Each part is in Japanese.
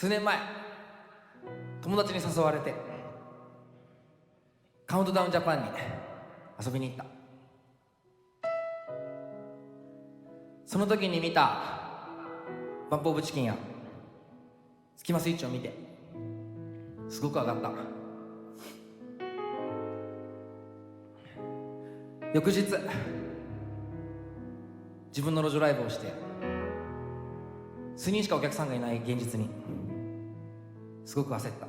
数年前友達に誘われてカウントダウンジャパンに遊びに行った。その時に見たバンプオブチキンやスキマスイッチを見てすごく上がった。翌日自分の路上ライブをして数人しかお客さんがいない現実にすごく焦った。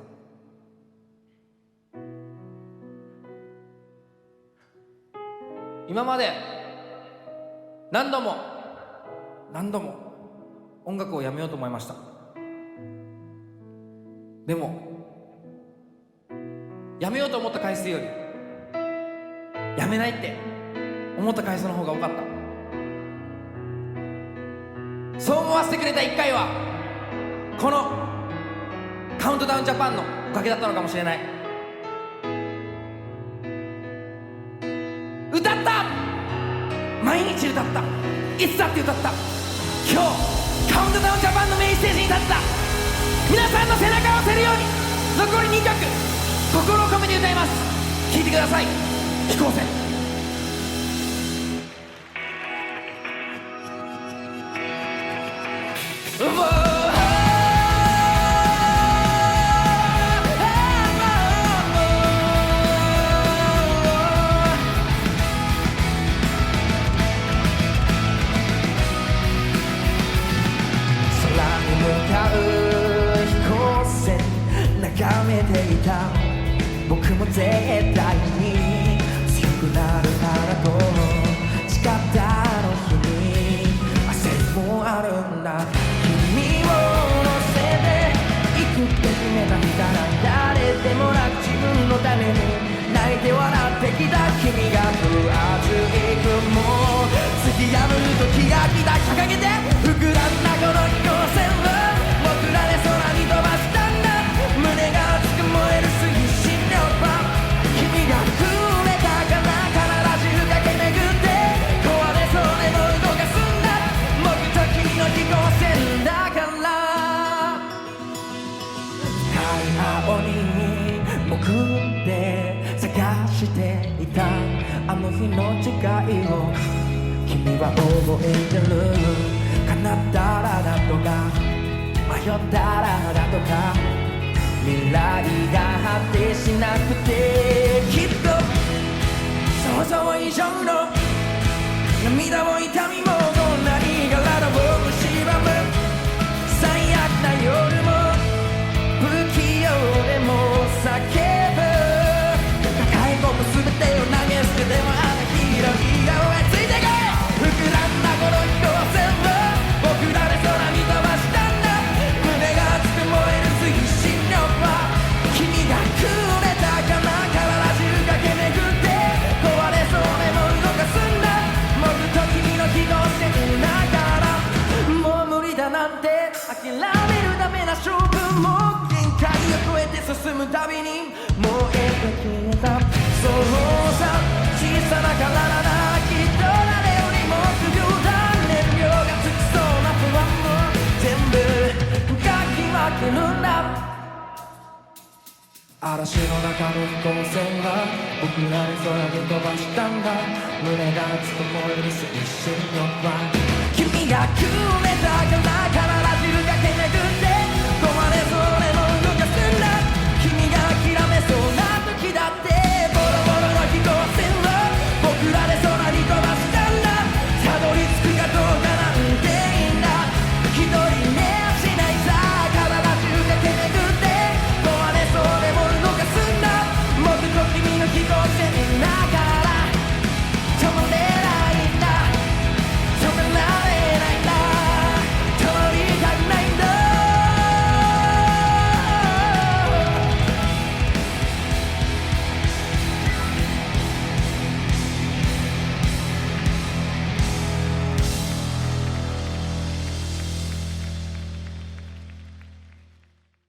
今まで何度も音楽をやめようと思いました。でもやめようと思った回数よりやめないって思った回数の方が多かった。そう思わせてくれた1回はこのカウントダウンジャパンのおかげだったのかもしれない。歌った、毎日歌った、いつだって歌った。今日カウントダウンジャパンのメインステージに立った皆さんの背中を押せるように残り2曲心を込めて歌います。聴いてください。飛行船。眺めていた僕も絶対に強くなるからと誓ったあの日に焦りもあるんだ。君を乗せて行くって決めた日から誰でもなく自分のために泣いて笑ってきた君が分厚い雲を突き破る時が来た。掲げて膨らんだこの飛行船を僕らで空に飛ばした。胸が熱く燃える水深量は君がくれたから必ず駆け巡って壊れそうでも動かすんだ。僕と君の飛行船だから深い青に潜って探していたあの日の誓いを君は覚えてる。叶ったらだとか迷ったらだとか未来が果てしなくてきっと想像以上の涙も痛みもこんなに体を蝕む最悪な夜も不器用でも叫ぶ抱え込む全てを投げ捨ててもあの広い顔へついてこい。膨らんだこの飛行船を僕らで空に飛ばしたんだ。胸が熱く燃える水深君がくれたかな体中駆け巡って壊れそうでも動かすんだ。僕と君の飛行船だからもう無理だなんて諦めるダメな勝負も限界を超えて進むたびに燃えて消えた。そうさ小さな体だきっと誰よりも強だ。燃料がつきそうな不安も全部かき分けるんだ。嵐の中の飛行船は僕らで空に飛ばしたんだ。胸が熱く燃える水深の輪君がくれたから